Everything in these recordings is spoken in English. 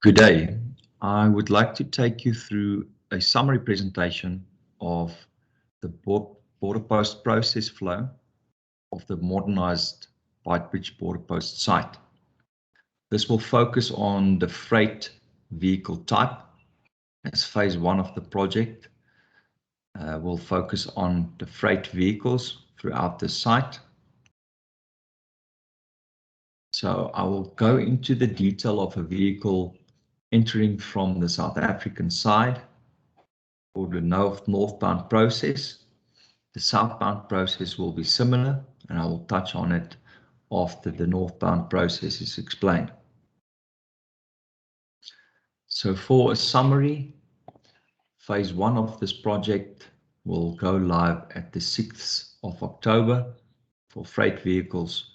Good day. I would like to take you through a summary presentation of the border post process flow of the modernized Beitbridge Border Post site. This will focus on the freight vehicle type as phase one of the project. We'll focus on the freight vehicles throughout the site. So I will go into the detail of a vehicle entering from the South African side for the northbound process. The southbound process will be similar, and I will touch on it after the northbound process is explained. So for a summary, phase one of this project will go live at the 6th of October for freight vehicles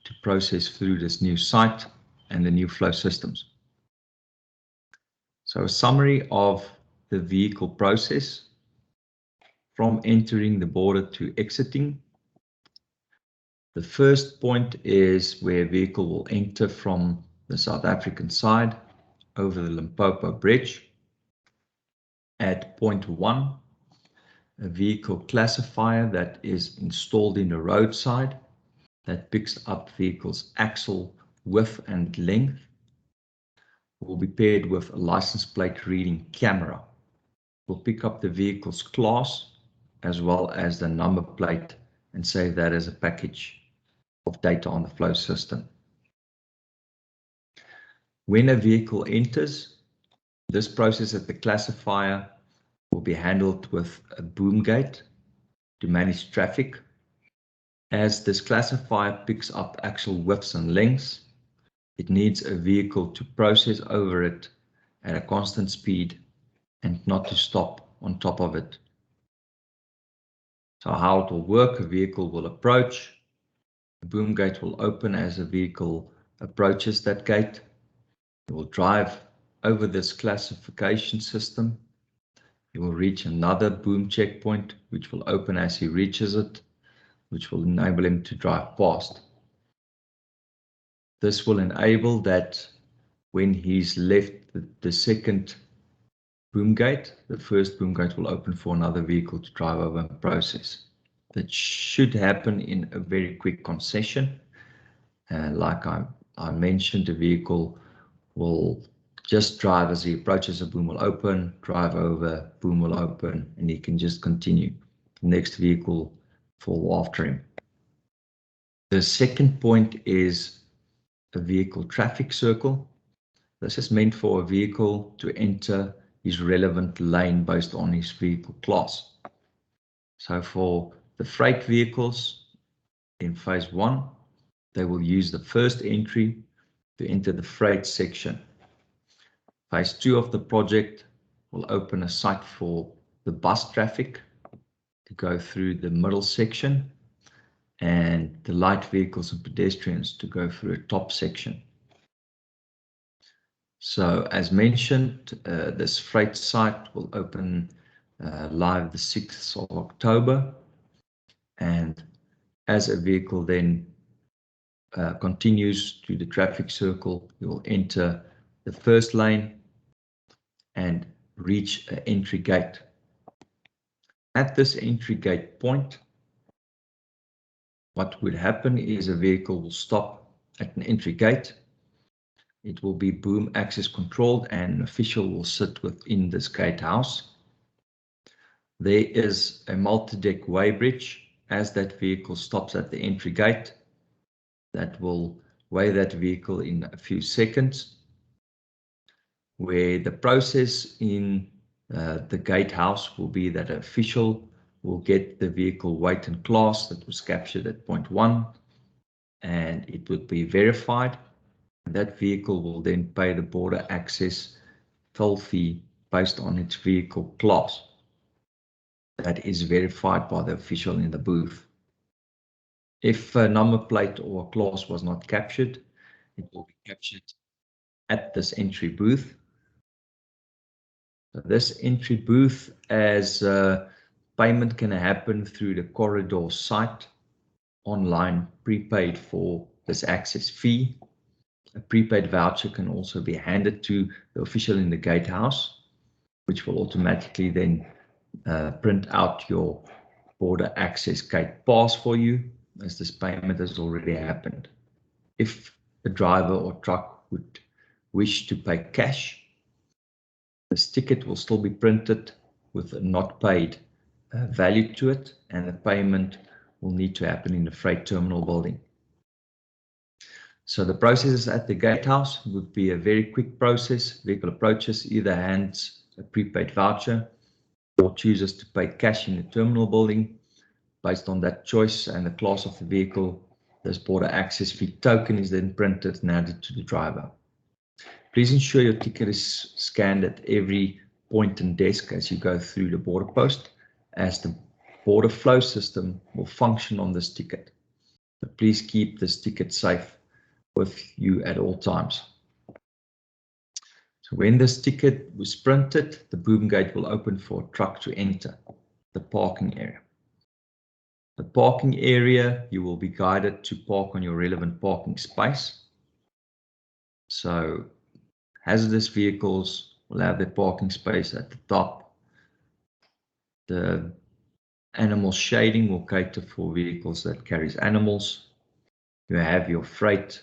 to process through this new site and the new flow systems. So a summary of the vehicle process from entering the border to exiting. The first point is where a vehicle will enter from the South African side over the Limpopo Bridge. At point 1, a vehicle classifier that is installed in the roadside that picks up vehicle's axle width and length will be paired with a license plate reading camera. Will pick up the vehicle's class as well as the number plate and save that as a package of data on the flow system. When a vehicle enters, this process at the classifier will be handled with a boom gate to manage traffic. As this classifier picks up axle widths and lengths, it needs a vehicle to process over it at a constant speed and not to stop on top of it. So how it will work, a vehicle will approach, the boom gate will open as a vehicle approaches that gate. It will drive over this classification system. He will reach another boom checkpoint, which will open as he reaches it, which will enable him to drive past. This will enable that when he's left the second boom gate, the first boom gate will open for another vehicle to drive over and process. That should happen in a very quick concession. Like I mentioned, the vehicle will just drive as he approaches, a boom will open, drive over, boom will open, and he can just continue. The next vehicle follow after him. The second point is a vehicle traffic circle. This is meant for a vehicle to enter his relevant lane based on his vehicle class. So for the freight vehicles in phase one, they will use the first entry to enter the freight section. Phase 2 of the project will open a site for the bus traffic to go through the middle section and the light vehicles and pedestrians to go through a top section. So as mentioned, this freight site will open live the 6th of October, and as a vehicle then continues to the traffic circle, you will enter the first lane and reach an entry gate. At this entry gate point, what would happen is a vehicle will stop at an entry gate. It will be boom access controlled and an official will sit within this gatehouse. There is a multi-deck weighbridge as that vehicle stops at the entry gate that will weigh that vehicle in a few seconds, where the process in the gatehouse will be that an official will get the vehicle weight and class that was captured at point 1, and it would be verified. That vehicle will then pay the border access toll fee based on its vehicle class that is verified by the official in the booth. If a number plate or a class was not captured, it will be captured at this entry booth. So this entry booth, as payment can happen through the corridor site online, prepaid for this access fee. A prepaid voucher can also be handed to the official in the gatehouse, which will automatically then print out your border access gate pass for you, as this payment has already happened. If the driver or truck would wish to pay cash, this ticket will still be printed with a not paid value to it, and the payment will need to happen in the freight terminal building. So the processes at the gatehouse would be a very quick process. Vehicle approaches, either hands a prepaid voucher or chooses to pay cash in the terminal building. Based on that choice and the class of the vehicle, this border access fee token is then printed and added to the driver. Please ensure your ticket is scanned at every point and desk as you go through the border post, as the border flow system will function on this ticket. But please keep this ticket safe with you at all times. So when this ticket was printed, the boom gate will open for a truck to enter the parking area. The parking area, you will be guided to park on your relevant parking space. So hazardous vehicles will have their parking space at the top. The animal shading will cater for vehicles that carries animals. You have your freight,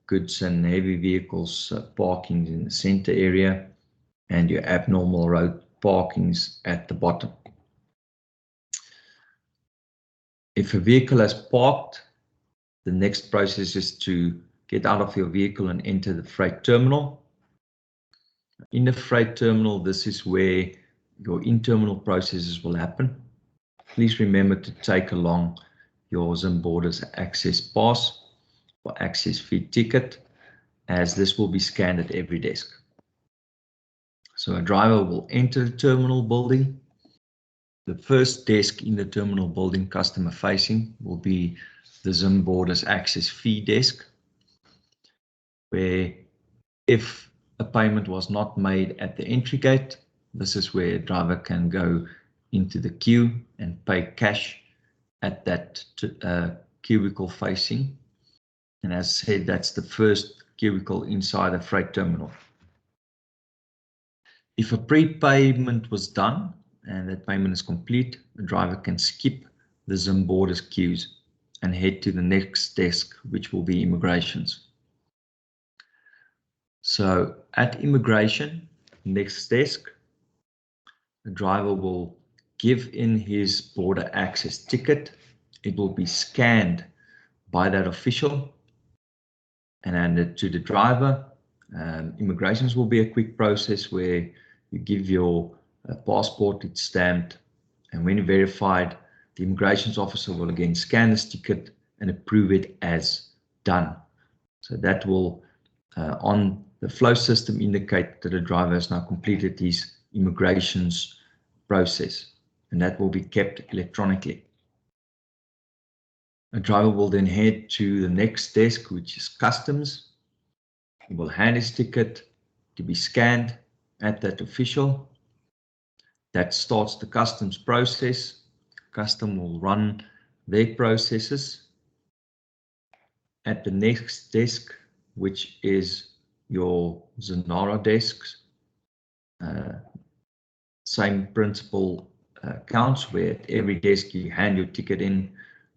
goods and heavy vehicles parking in the center area, and your abnormal road parkings at the bottom. If a vehicle has parked, the next process is to get out of your vehicle and enter the freight terminal. In the freight terminal, this is where your in-terminal processes will happen. Please remember to take along your Zim Borders access pass or access fee ticket, as this will be scanned at every desk. So a driver will enter the terminal building. The first desk in the terminal building, customer facing, will be the Zim Borders access fee desk, where if a payment was not made at the entry gate, this is where a driver can go into the queue and pay cash at that cubicle facing. And as said, that's the first cubicle inside the freight terminal. If a prepayment was done and that payment is complete, the driver can skip the Zim Borders queues and head to the next desk, which will be immigrations. So at immigration, next desk, the driver will give in his border access ticket. It will be scanned by that official and handed to the driver. Immigrations will be a quick process where you give your passport, it's stamped, and when verified, the immigrations officer will again scan this ticket and approve it as done. So that will, on the flow system, indicate that the driver has now completed his immigrations process, and that will be kept electronically. A driver will then head to the next desk, which is customs. He will hand his ticket to be scanned at that official. That starts the customs process. Custom will run their processes. At the next desk, which is your Zanara desks, same principle counts, where at every desk you hand your ticket in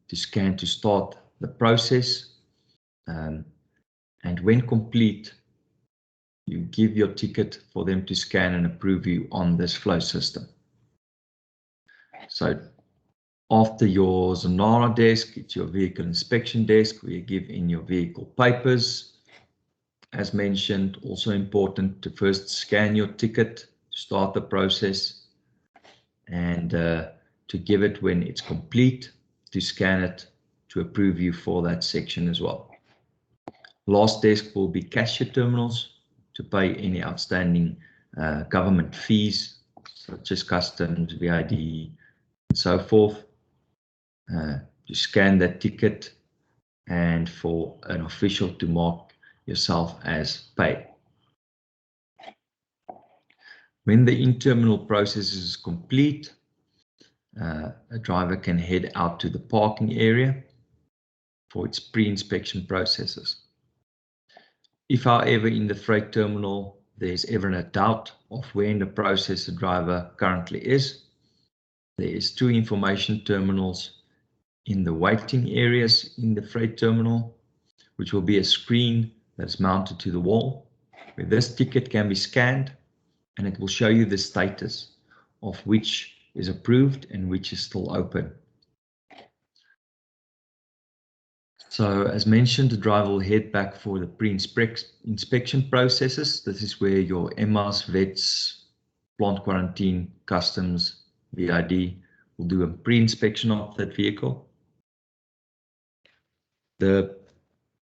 to scan to start the process. And when complete, you give your ticket for them to scan and approve you on this flow system. So after your Zanara desk, it's your vehicle inspection desk, where you give in your vehicle papers. As mentioned, also important to first scan your ticket to start the process, and to give it when it's complete, to scan it to approve you for that section as well. Last desk will be cashier terminals to pay any outstanding government fees, such as customs, VID, and so forth. To scan that ticket and for an official to mark yourself as paid. When the in-terminal process is complete, a driver can head out to the parking area for its pre-inspection processes. If, however, in the freight terminal there's ever a doubt of where in the process the driver currently is, there is 2 information terminals in the waiting areas in the freight terminal, which will be a screen that's mounted to the wall, where this ticket can be scanned and it will show you the status of which is approved and which is still open. So as mentioned, the driver will head back for the pre-inspection processes. This is where your EMAs, vets, plant quarantine, customs, VID will do a pre-inspection of that vehicle. The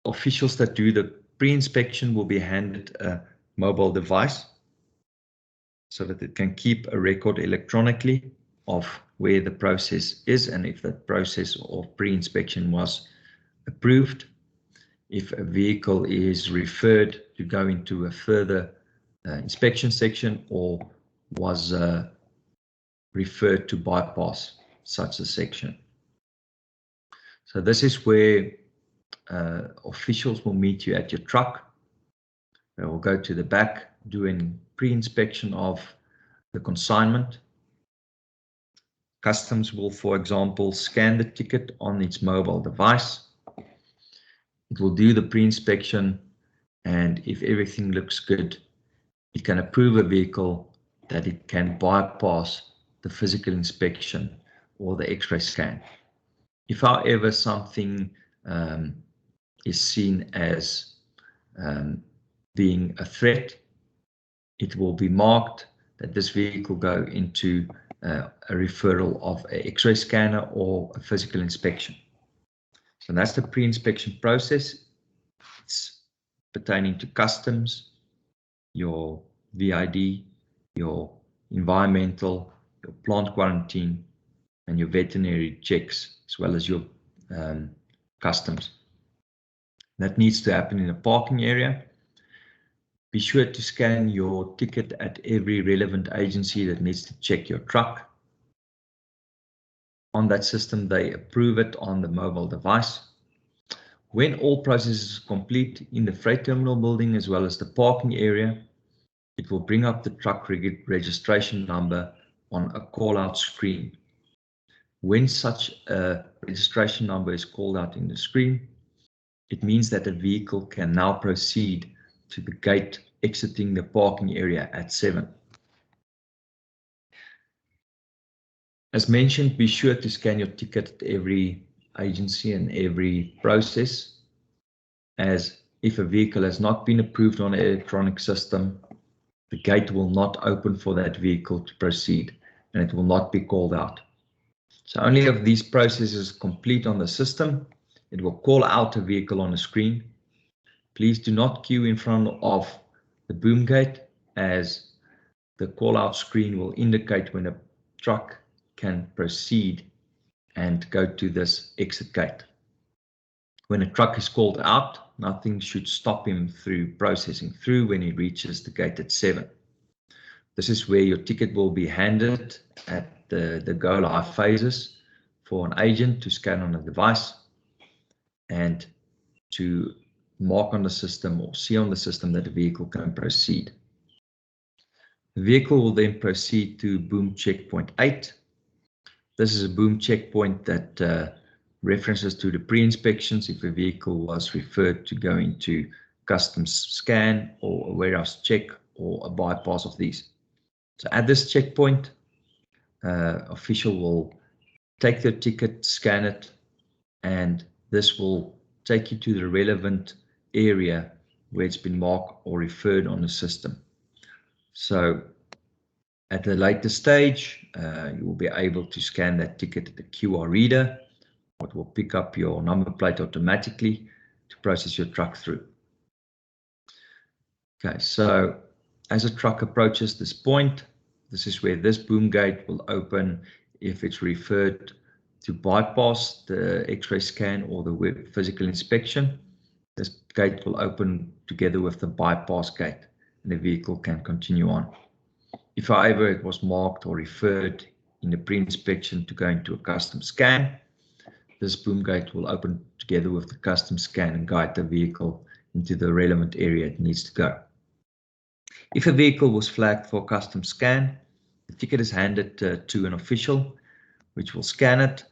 officials that do the pre-inspection will be handed a mobile device so that it can keep a record electronically of where the process is and if that process of pre-inspection was approved. If a vehicle is referred to go into a further inspection section or was referred to bypass such a section. So this is where officials will meet you at your truck. They will go to the back, doing pre-inspection of the consignment. Customs will, for example, scan the ticket on its mobile device. It will do the pre-inspection, and if everything looks good, it can approve a vehicle that it can bypass the physical inspection or the X-ray scan. If, however, something is seen as being a threat, it will be marked that this vehicle go into a referral of an X-ray scanner or a physical inspection. So that's the pre-inspection process. It's pertaining to customs, your VID, your environmental, your plant quarantine, and your veterinary checks, as well as your customs. That needs to happen in a parking area. Be sure to scan your ticket at every relevant agency that needs to check your truck. On that system, they approve it on the mobile device. When all processes are complete in the freight terminal building as well as the parking area, it will bring up the truck registration number on a call-out screen. When such a registration number is called out in the screen, it means that the vehicle can now proceed to the gate exiting the parking area at 7. As mentioned, be sure to scan your ticket at every agency and every process, as if a vehicle has not been approved on an electronic system, the gate will not open for that vehicle to proceed and it will not be called out. So only if these processes complete on the system, it will call out a vehicle on a screen. Please do not queue in front of the boom gate, as the call out screen will indicate when a truck can proceed and go to this exit gate. When a truck is called out, nothing should stop him through processing through when he reaches the gate at 7. This is where your ticket will be handed at the go live phases for an agent to scan on a device and to mark on the system or see on the system that the vehicle can proceed. The vehicle will then proceed to boom checkpoint 8. This is a boom checkpoint that references to the pre-inspections if a vehicle was referred to go into customs scan or a warehouse check or a bypass of these. So at this checkpoint, official will take the ticket, scan it, and this will take you to the relevant area where it's been marked or referred on the system. So at a later stage, you will be able to scan that ticket at the QR reader, what will pick up your number plate automatically to process your truck through. Okay, so as a truck approaches this point, this is where this boom gate will open if it's referred to bypass the X-ray scan or the physical inspection. This gate will open together with the bypass gate and the vehicle can continue on. If, however, it was marked or referred in the pre-inspection to go into a custom scan, this boom gate will open together with the custom scan and guide the vehicle into the relevant area it needs to go. If a vehicle was flagged for customs scan, the ticket is handed to an official, which will scan it,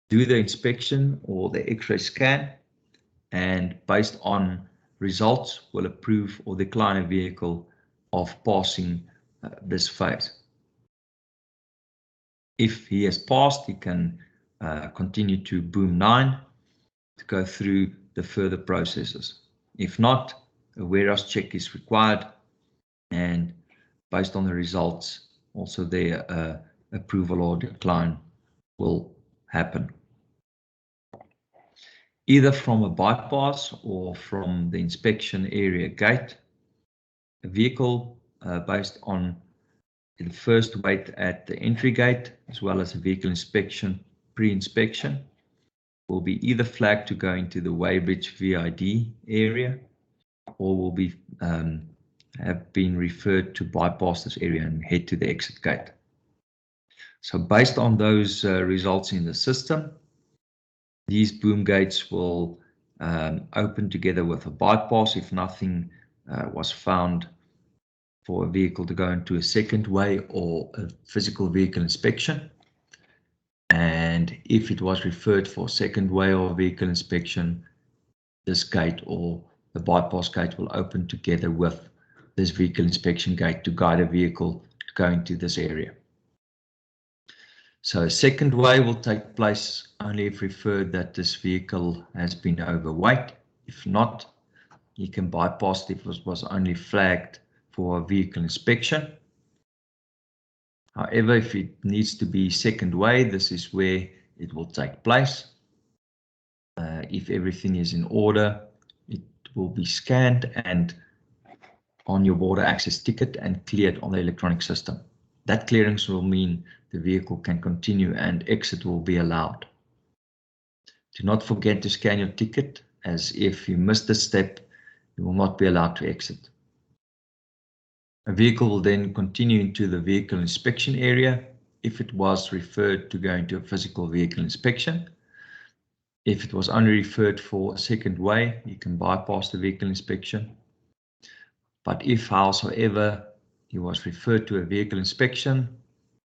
do the inspection or the X-ray scan, and based on results will approve or decline a vehicle of passing this phase. If he has passed, he can continue to boom 9 to go through the further processes. If not, a warehouse check is required, and based on the results, also their approval or decline will happen. Either from a bypass or from the inspection area gate, a vehicle based on the first wait at the entry gate, as well as a vehicle inspection, pre-inspection, will be either flagged to go into the Beitbridge VID area, or will be have been referred to bypass this area and head to the exit gate. So based on those results in the system, these boom gates will open together with a bypass if nothing was found for a vehicle to go into a second way or a physical vehicle inspection. And if it was referred for second way or vehicle inspection, this gate or the bypass gate will open together with this vehicle inspection gate to guide a vehicle to go into this area. So a second way will take place only if referred that this vehicle has been overweight. If not, you can bypass if it was only flagged for a vehicle inspection. However, if it needs to be second way, this is where it will take place. If everything is in order, it will be scanned and on your border access ticket and cleared on the electronic system. That clearance will mean the vehicle can continue and exit will be allowed. Do not forget to scan your ticket, as if you miss this step, you will not be allowed to exit. A vehicle will then continue into the vehicle inspection area if it was referred to go into a physical vehicle inspection. If it was only referred for a second way, you can bypass the vehicle inspection. But if, howsoever, he was referred to a vehicle inspection,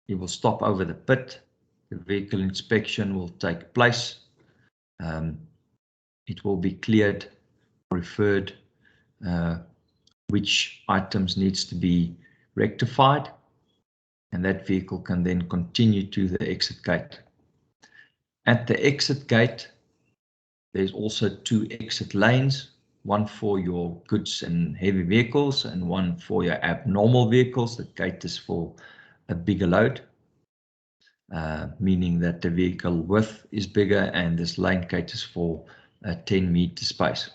he will stop over the pit. The vehicle inspection will take place. It will be cleared, referred, which items needs to be rectified, and that vehicle can then continue to the exit gate. At the exit gate, there's also 2 exit lanes, one for your goods and heavy vehicles and one for your abnormal vehicles. The gate is for a bigger load, meaning that the vehicle width is bigger, and this lane caters for a 10-meter space.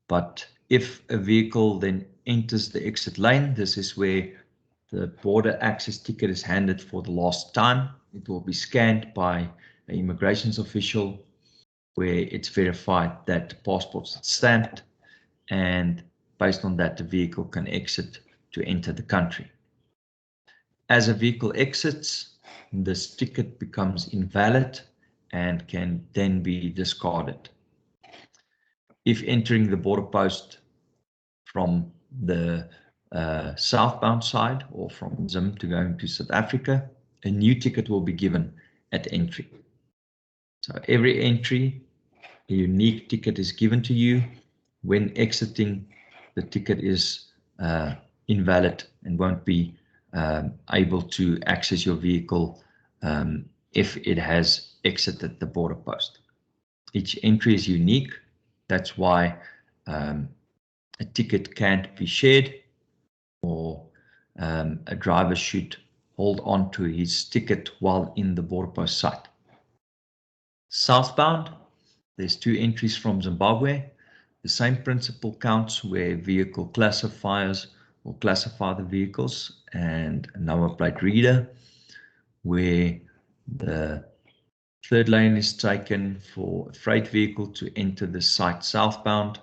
But if a vehicle then enters the exit lane, this is where the border access ticket is handed for the last time. It will be scanned by an immigration official, where it's verified that the passport's stamped, and based on that, the vehicle can exit to enter the country. As a vehicle exits, this ticket becomes invalid and can then be discarded. If entering the border post from the southbound side or from Zim to going to South Africa, a new ticket will be given at entry. So every entry, a unique ticket is given to you. When exiting, the ticket is invalid and won't be able to access your vehicle if it has exited the border post. Each entry is unique. That's why a ticket can't be shared, or a driver should hold on to his ticket while in the border post site. Southbound, there's 2 entries from Zimbabwe. The same principle counts where vehicle classifiers will classify the vehicles, and a number plate reader where the 3rd lane is taken for a freight vehicle to enter the site southbound.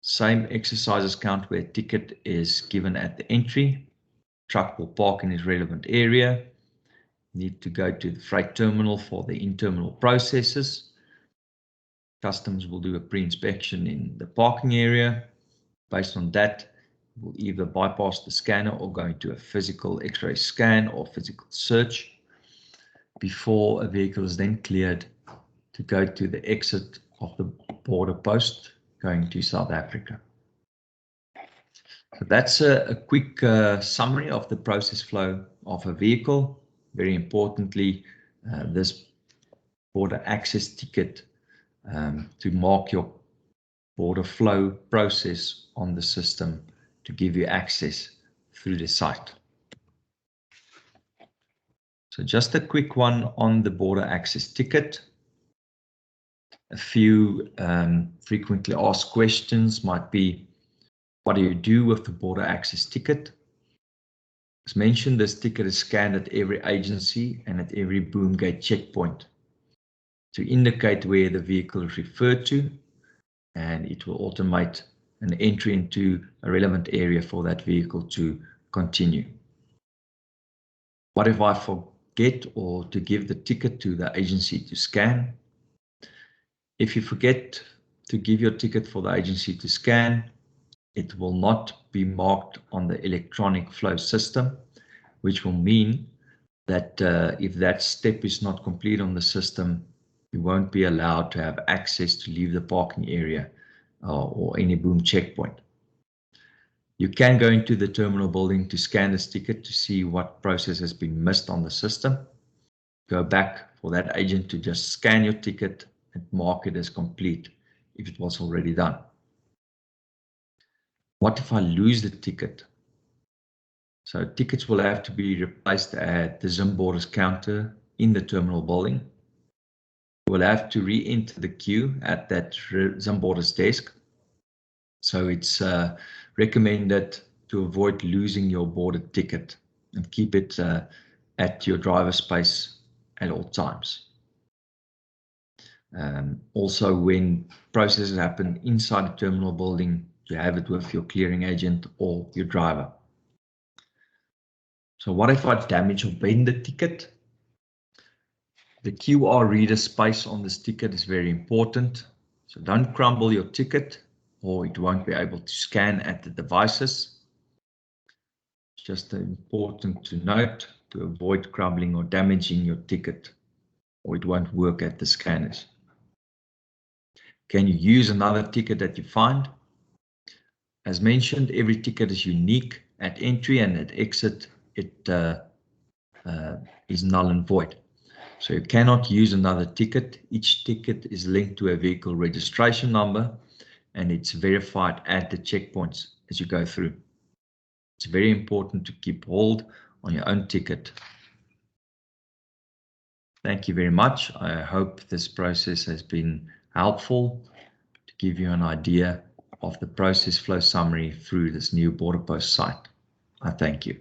Same exercises count where a ticket is given at the entry. Truck will park in its relevant area. Need to go to the freight terminal for the in-terminal processes. Customs will do a pre-inspection in the parking area. Based on that, we'll either bypass the scanner or go into a physical X-ray scan or physical search before a vehicle is then cleared to go to the exit of the border post going to South Africa. So that's a quick summary of the process flow of a vehicle. Very importantly, this border access ticket to mark your border flow process on the system to give you access through the site. So just a quick one on the border access ticket. A few frequently asked questions might be, what do you do with the border access ticket? As mentioned, this ticket is scanned at every agency and at every boom gate checkpoint to indicate where the vehicle is referred to, and it will automate an entry into a relevant area for that vehicle to continue. What if I forget or to give the ticket to the agency to scan? If you forget to give your ticket for the agency to scan, it will not be marked on the electronic flow system, which will mean that if that step is not complete on the system, you won't be allowed to have access to leave the parking area or any boom checkpoint. You can go into the terminal building to scan this ticket to see what process has been missed on the system. Go back for that agent to just scan your ticket and mark it as complete if it was already done. What if I lose the ticket? So tickets will have to be replaced at the Zim Borders counter in the terminal building. You will have to re-enter the queue at that Zim Borders desk. So it's recommended to avoid losing your border ticket and keep it at your driver space at all times. Also, when processes happen inside the terminal building, you have it with your clearing agent or your driver. So what if I damage or bend the ticket? The QR reader space on this ticket is very important. So don't crumble your ticket or it won't be able to scan at the devices. It's just important to note to avoid crumbling or damaging your ticket, or it won't work at the scanners. Can you use another ticket that you find? As mentioned, every ticket is unique. At entry and at exit, it is null and void. So you cannot use another ticket. Each ticket is linked to a vehicle registration number and it's verified at the checkpoints as you go through. It's very important to keep hold on your own ticket. Thank you very much. I hope this process has been helpful to give you an idea of the process flow summary through this new Border Post site. I thank you.